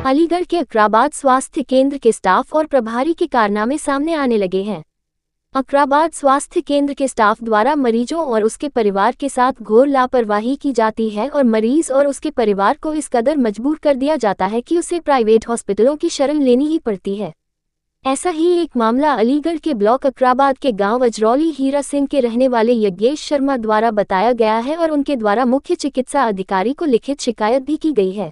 अलीगढ़ के अकराबाद स्वास्थ्य केंद्र के स्टाफ और प्रभारी के कारनामे सामने आने लगे हैं। अकराबाद स्वास्थ्य केंद्र के स्टाफ द्वारा मरीजों और उसके परिवार के साथ घोर लापरवाही की जाती है और मरीज और उसके परिवार को इस कदर मजबूर कर दिया जाता है कि उसे प्राइवेट हॉस्पिटलों की शरण लेनी ही पड़ती है। ऐसा ही एक मामला अलीगढ़ के ब्लॉक अकराबाद के गांव अजरौली हीरा सिंह के रहने वाले यज्ञेश शर्मा द्वारा बताया गया है और उनके द्वारा मुख्य चिकित्सा अधिकारी को लिखित शिकायत भी की गई है।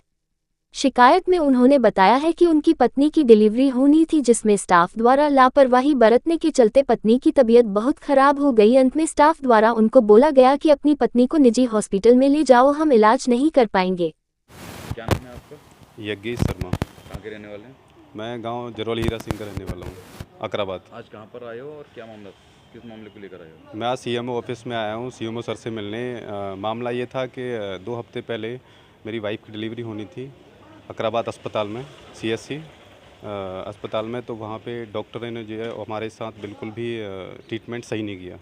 शिकायत में उन्होंने बताया है कि उनकी पत्नी की डिलीवरी होनी थी, जिसमें स्टाफ द्वारा लापरवाही बरतने के चलते पत्नी की तबीयत बहुत खराब हो गई। अंत में स्टाफ द्वारा उनको बोला गया कि अपनी पत्नी को निजी हॉस्पिटल में ले जाओ, हम इलाज नहीं कर पाएंगे। क्या नाम है आपका? यज्ञेश शर्मा। कहाँ के रहने वाले हैं? मैं गांव जरौली हीरा सिंह का रहने वाला हूँ, अकराबाद। आज कहाँ पर आए हो और क्या मामला, किस मामले को लेकर आए हो? मैं आज सीएमओ ऑफिस में आया हूँ, सीएमओ सर से मिलने। मामला ये था कि 2 हफ्ते पहले मेरी वाइफ की डिलीवरी होनी थी अकराबाद अस्पताल में, सीएससी अस्पताल में। तो वहाँ पे डॉक्टर ने जो है हमारे साथ बिल्कुल भी ट्रीटमेंट सही नहीं किया,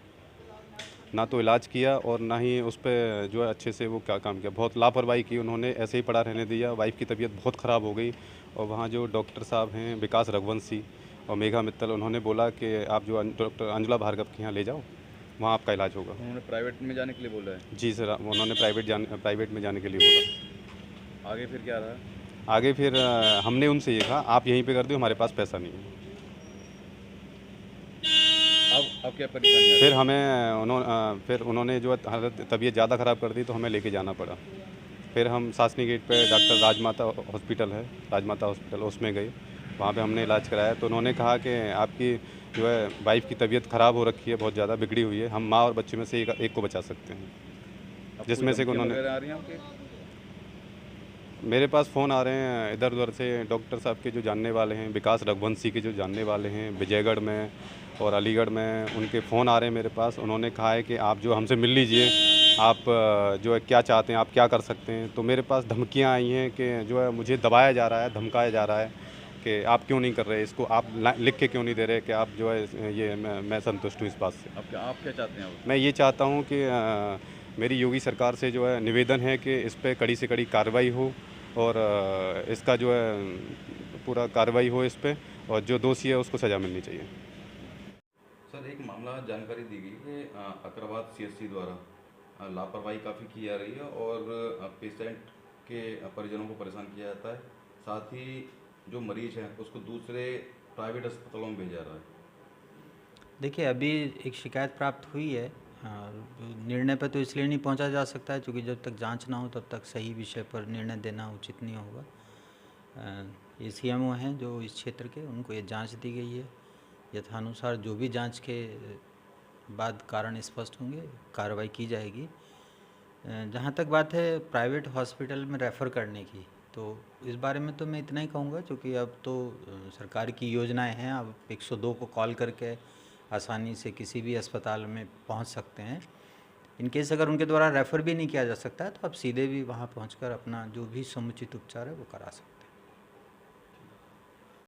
ना तो इलाज किया और ना ही उस पर जो है अच्छे से वो क्या काम किया। बहुत लापरवाही की उन्होंने, ऐसे ही पड़ा रहने दिया। वाइफ की तबीयत बहुत ख़राब हो गई और वहाँ जो डॉक्टर साहब हैं विकास रघुवंशी और मेघा मित्तल, उन्होंने बोला कि आप जो डॉक्टर अंजुला भार्गव के यहाँ ले जाओ, वहाँ आपका इलाज होगा। उन्होंने प्राइवेट में जाने के लिए बोला है? जी सर, उन्होंने प्राइवेट में जाने के लिए बोला। आगे फिर क्या रहा? आगे फिर हमने उनसे ये कहा आप यहीं पे कर दो, हमारे पास पैसा नहीं है। अब क्या परेशानी है? फिर उन्होंने जो है तबीयत ज़्यादा ख़राब कर दी तो हमें लेके जाना पड़ा। फिर हम सासनी गेट पे डॉक्टर राजमाता हॉस्पिटल है, राजमाता हॉस्पिटल, उसमें गए। वहाँ पे हमने इलाज कराया तो उन्होंने कहा कि आपकी जो है वाइफ की तबीयत ख़राब हो रखी है, बहुत ज़्यादा बिगड़ी हुई है, हम माँ और बच्चे में से एक को बचा सकते हैं। जिसमें से उन्होंने, आ रही हैं आपके? मेरे पास फ़ोन आ रहे हैं इधर उधर से, डॉक्टर साहब के जो जानने वाले हैं, विकास रघुवंशी के जो जानने वाले हैं विजयगढ़ में और अलीगढ़ में, उनके फ़ोन आ रहे हैं मेरे पास। उन्होंने कहा है कि आप जो हमसे मिल लीजिए, आप जो है क्या चाहते हैं, आप क्या कर सकते हैं। तो मेरे पास धमकियां आई हैं कि जो है मुझे दबाया जा रहा है, धमकाया जा रहा है कि आप क्यों नहीं कर रहे इसको, आप लिख के क्यों नहीं दे रहे कि आप जो है ये मैं संतुष्ट हूँ इस बात से। आप क्या चाहते हैं? मैं ये चाहता हूँ कि मेरी योगी सरकार से जो है निवेदन है कि इस पर कड़ी से कड़ी कार्रवाई हो और इसका जो है पूरा कार्रवाई हो इस पर, और जो दोषी है उसको सज़ा मिलनी चाहिए। सर, एक मामला जानकारी दी गई कि अकराबाद सीएससी द्वारा लापरवाही काफ़ी की जा रही है और पेशेंट के परिजनों को परेशान किया जाता है, साथ ही जो मरीज है उसको दूसरे प्राइवेट अस्पतालों में भेजा रहा है। देखिए, अभी एक शिकायत प्राप्त हुई है। निर्णय पर तो इसलिए नहीं पहुंचा जा सकता है क्योंकि जब तक जांच ना हो तब तक सही विषय पर निर्णय देना उचित नहीं होगा। ये सीएमओ हैं जो इस क्षेत्र के, उनको ये जांच दी गई है। यथानुसार जो भी जांच के बाद कारण स्पष्ट होंगे, कार्रवाई की जाएगी। जहाँ तक बात है प्राइवेट हॉस्पिटल में रेफ़र करने की, तो इस बारे में तो मैं इतना ही कहूँगा, क्योंकि अब तो सरकार की योजनाएं हैं। अब 102 को कॉल करके आसानी से किसी भी अस्पताल में पहुंच सकते हैं। इन केस अगर उनके द्वारा रेफ़र भी नहीं किया जा सकता है तो आप सीधे भी वहां पहुंचकर अपना जो भी समुचित उपचार है वो करा सकते हैं।